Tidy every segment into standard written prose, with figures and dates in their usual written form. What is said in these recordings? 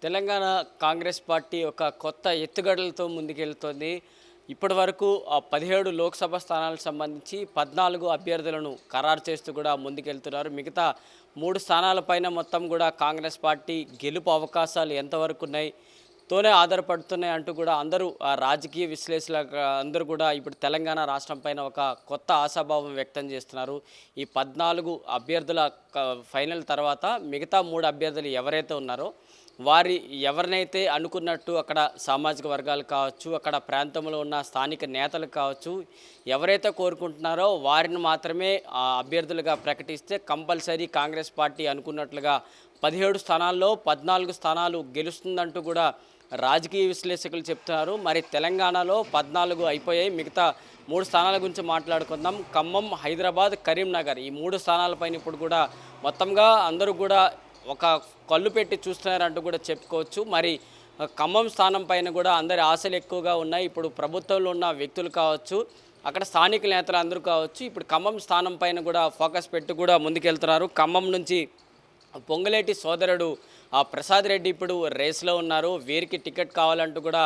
Telangana Congress party ఒక కొత్త ఎత్తుగడలతో ముందుకెళ్తోంది. ఇప్పటివరకు 17 లోక్సభ స్థానాలకు సంబంధించి 14 అభ్యర్థులను ఖరారు చేస్తూ కూడా ముందుకెళ్తున్నారు. మిగతా 3 స్థానాలపైన మొత్తం కూడా కాంగ్రెస్ పార్టీ గెలుపు అవకాశాలు ఎంతవరకు ఉన్నాయి తోనే ఆధారపడుతున్నాయి అంటూ కూడా అందరూ రాజకీయ విశ్లేషకులు అందరూ కూడా ఇప్పుడు తెలంగాణ రాష్ట్రం పైన ఒక కొత్త ఆశాభావం వ్యక్తం చేస్తున్నారు. ఈ 14 అభ్యర్థుల ఫైనల్ తర్వాత మిగతా 3 అభ్యర్థులు ఎవరైతే ఉన్నారో వారి ఎవరినైతే అనుకున్నట్టు అక్కడ సామాజిక వర్గాలు కావచ్చు, అక్కడ ప్రాంతంలో ఉన్న స్థానిక నేతలు కావచ్చు, ఎవరైతే కోరుకుంటున్నారో వారిని మాత్రమే అభ్యర్థులుగా ప్రకటిస్తే కంపల్సరీ కాంగ్రెస్ పార్టీ అనుకున్నట్లుగా 17 స్థానాల్లో 14 స్థానాలు గెలుస్తుందంటూ కూడా రాజకీయ విశ్లేషకులు చెప్తున్నారు. మరి తెలంగాణలో 14 అయిపోయాయి. మిగతా 3 స్థానాల గురించి మాట్లాడుకుందాం. ఖమ్మం, హైదరాబాద్, కరీంనగర్ ఈ 3 స్థానాలపైన ఇప్పుడు కూడా మొత్తంగా అందరూ కూడా ఒక కళ్ళు పెట్టి చూస్తున్నారంటూ కూడా చెప్పుకోవచ్చు. మరి ఖమ్మం స్థానం పైన కూడా అందరి ఆశలు ఎక్కువగా ఉన్నాయి. ఇప్పుడు ప్రభుత్వంలో ఉన్న వ్యక్తులు కావచ్చు, అక్కడ స్థానిక నేతలు అందరూ కావచ్చు, ఇప్పుడు ఖమ్మం స్థానం పైన కూడా ఫోకస్ పెట్టి కూడా ముందుకెళ్తున్నారు. ఖమ్మం నుంచి పొంగులేటి సోదరుడు ప్రసాద్ రెడ్డి ఇప్పుడు రేస్లో ఉన్నారు. వీరికి టికెట్ కావాలంటూ కూడా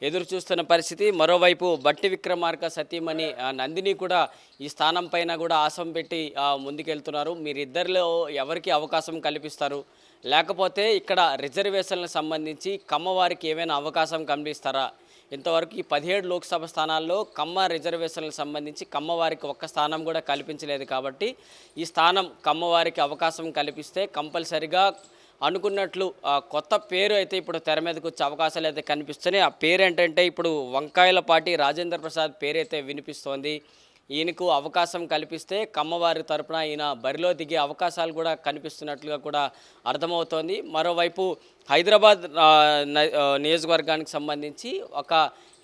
ఎదురు చూస్తున్న పరిస్థితి. మరోవైపు బట్టి విక్రమార్క సతీమణి నందిని కూడా ఈ స్థానం పైన కూడా ఆశం పెట్టి ముందుకెళ్తున్నారు. మీరిద్దరిలో ఎవరికి అవకాశం కల్పిస్తారు, లేకపోతే ఇక్కడ రిజర్వేషన్లకు సంబంధించి కమ్మవారికి ఏమైనా అవకాశం కల్పిస్తారా? ఇంతవరకు ఈ 17 లోక్సభ స్థానాల్లో కమ్మ రిజర్వేషన్లకు సంబంధించి కమ్మవారికి ఒక్క స్థానం కూడా కల్పించలేదు. కాబట్టి ఈ స్థానం కమ్మవారికి అవకాశం కల్పిస్తే కంపల్సరిగా అనుకున్నట్లు కొత్త పేరు అయితే ఇప్పుడు తెర మీదకి వచ్చే అవకాశాలు అయితే కనిపిస్తున్నాయి. ఆ పేరు ఏంటంటే ఇప్పుడు వంకాయలపాటి రాజేంద్ర ప్రసాద్ పేరైతే వినిపిస్తోంది. ఈయనకు అవకాశం కల్పిస్తే కమ్మవారి తరపున ఈయన బరిలో దిగే అవకాశాలు కూడా కనిపిస్తున్నట్లుగా కూడా అర్థమవుతోంది. మరోవైపు హైదరాబాద్ నియోజకవర్గానికి సంబంధించి ఒక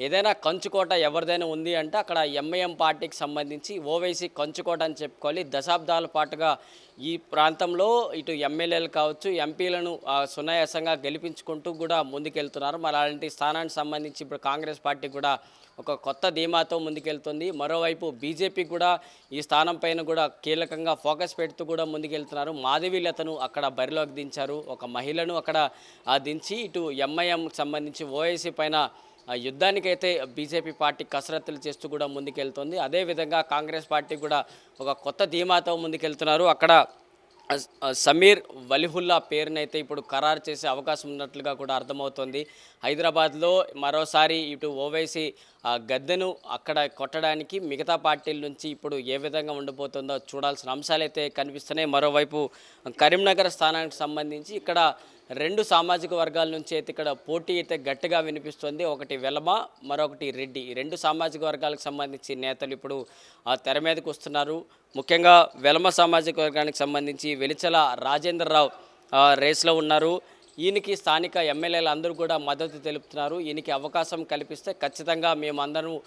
ఏదైనా కంచుకోట ఎవరిదైనా ఉంది అంటే అక్కడ ఎంఐఎం పార్టీకి సంబంధించి ఓవైసీ కంచుకోట అని చెప్పుకోవాలి. దశాబ్దాల పాటుగా ఈ ప్రాంతంలో ఇటు ఎమ్మెల్యేలు కావచ్చు, ఎంపీలను సునాయాసంగా గెలిపించుకుంటూ కూడా ముందుకెళ్తున్నారు. మరి అలాంటి స్థానానికి సంబంధించి ఇప్పుడు కాంగ్రెస్ పార్టీ కూడా ఒక కొత్త ధీమాతో ముందుకెళ్తుంది. మరోవైపు బీజేపీ కూడా ఈ స్థానం పైన కూడా కీలకంగా ఫోకస్ పెడుతూ కూడా ముందుకెళ్తున్నారు. మాధవీలతను అక్కడ బరిలోకి దించారు. ఒక మహిళను అక్కడ దించి ఇటు ఎంఐఎంకి సంబంధించి ఓవైసీ పైన యుద్ధానికైతే బీజేపీ పార్టీ కసరత్తులు చేస్తూ కూడా ముందుకెళ్తుంది. అదేవిధంగా కాంగ్రెస్ పార్టీ కూడా ఒక కొత్త ధీమాతో ముందుకెళ్తున్నారు. అక్కడ సమీర్ వలిహుల్లా పేరునైతే ఇప్పుడు ఖరారు చేసే అవకాశం ఉన్నట్లుగా కూడా అర్థమవుతోంది. హైదరాబాద్లో మరోసారి ఇటు ఓవైసీ గద్దెను అక్కడ కొట్టడానికి మిగతా పార్టీల నుంచి ఇప్పుడు ఏ విధంగా ఉండబోతుందో చూడాల్సిన అంశాలైతే కనిపిస్తున్నాయి. మరోవైపు కరీంనగర్ స్థానానికి సంబంధించి ఇక్కడ 2 సామాజిక వర్గాల నుంచి అయితే ఇక్కడ పోటీ అయితే గట్టిగా వినిపిస్తుంది. ఒకటి వెలమ, మరొకటి రెడ్డి. ఈ 2 సామాజిక వర్గాలకు సంబంధించి నేతలు ఇప్పుడు తెర మీదకి వస్తున్నారు. ముఖ్యంగా వెలమ సామాజిక వర్గానికి సంబంధించి వెలిచల రాజేంద్రరావు రేస్లో ఉన్నారు. ఈయనకి స్థానిక ఎమ్మెల్యేలు అందరూ కూడా మద్దతు తెలుపుతున్నారు. ఈయనకి అవకాశం కల్పిస్తే ఖచ్చితంగా మేమందరం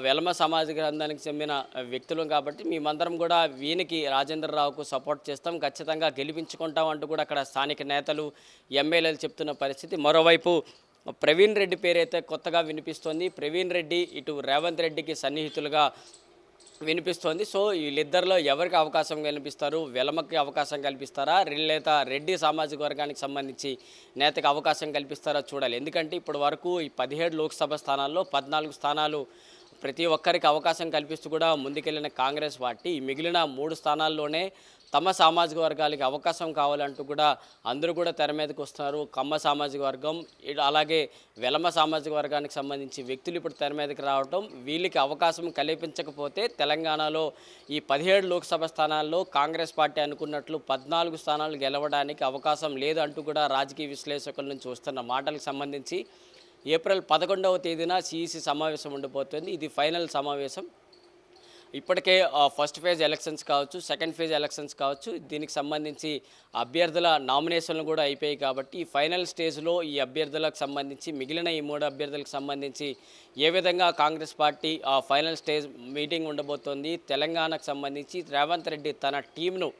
వెలమ సామాజిక వర్గానికి చెందిన వ్యక్తులం కాబట్టి మేమందరం కూడా వీనికి రాజేంద్రరావుకు సపోర్ట్ చేస్తాం, ఖచ్చితంగా గెలిపించుకుంటాం అంటూ కూడా అక్కడ స్థానిక నేతలు ఎమ్మెల్యేలు చెప్తున్న పరిస్థితి. మరోవైపు ప్రవీణ్ రెడ్డి పేరైతే కొత్తగా వినిపిస్తోంది. ప్రవీణ్ రెడ్డి ఇటు రేవంత్ రెడ్డికి సన్నిహితులుగా వినిపిస్తోంది. సో వీళ్ళిద్దరిలో ఎవరికి అవకాశం కల్పిస్తారు? వెలమకి అవకాశం కల్పిస్తారా, లేదా రెడ్డి సామాజిక వర్గానికి సంబంధించి నేతకు అవకాశం కల్పిస్తారా చూడాలి. ఎందుకంటే ఇప్పటి వరకు ఈ 17 లోక్సభ స్థానాల్లో 14 స్థానాలు ప్రతి ఒక్కరికి అవకాశం కల్పిస్తూ కూడా ముందుకెళ్లిన కాంగ్రెస్ పార్టీ మిగిలిన 3 స్థానాల్లోనే తమ సామాజిక వర్గాలకి అవకాశం కావాలంటూ కూడా అందరూ కూడా తెర మీదకి వస్తున్నారు. కమ్మ సామాజిక వర్గం, అలాగే వెలమ సామాజిక వర్గానికి సంబంధించి వ్యక్తులు ఇప్పుడు తెర మీదకి రావడం, వీళ్ళకి అవకాశం కల్పించకపోతే తెలంగాణలో ఈ 17 లోక్సభ స్థానాల్లో కాంగ్రెస్ పార్టీ అనుకున్నట్లు 14 స్థానాలు గెలవడానికి అవకాశం లేదంటూ కూడా రాజకీయ విశ్లేషకుల నుంచి వస్తున్న మాటలకు సంబంధించి ఏప్రిల్ 11వ తేదీన సిఈసి సమావేశం ఉండబోతుంది. ఇది ఫైనల్ సమావేశం. ఇప్పటికే ఫస్ట్ ఫేజ్ ఎలక్షన్స్ కావచ్చు, సెకండ్ ఫేజ్ ఎలక్షన్స్ కావచ్చు, దీనికి సంబంధించి అభ్యర్థుల నామినేషన్లు కూడా అయిపోయాయి. కాబట్టి ఈ ఫైనల్ స్టేజ్లో ఈ అభ్యర్థులకు సంబంధించి మిగిలిన ఈ 3 అభ్యర్థులకు సంబంధించి ఏ విధంగా Congress party final stage meeting ఉండబోతోంది, తెలంగాణకు సంబంధించి రేవంత్ రెడ్డి తన టీంను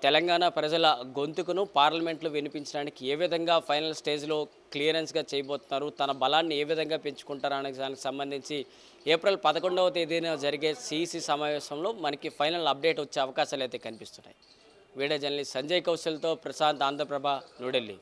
తెలంగాణ ప్రజల గొంతుకును పార్లమెంట్లో వినిపించడానికి ఏ విధంగా ఫైనల్ స్టేజ్లో క్లియరెన్స్గా చేయబోతున్నారు, తన బలాన్ని ఏ విధంగా పెంచుకుంటారు అనే దానికి సంబంధించి ఏప్రిల్ 11వ తేదీన జరిగే సిఈసి సమావేశంలో మనకి ఫైనల్ అప్డేట్ వచ్చే అవకాశాలు అయితే కనిపిస్తున్నాయి. Video journalist Sanjay కౌశల్తో Prashanth, Andhraprabha, New Delhi.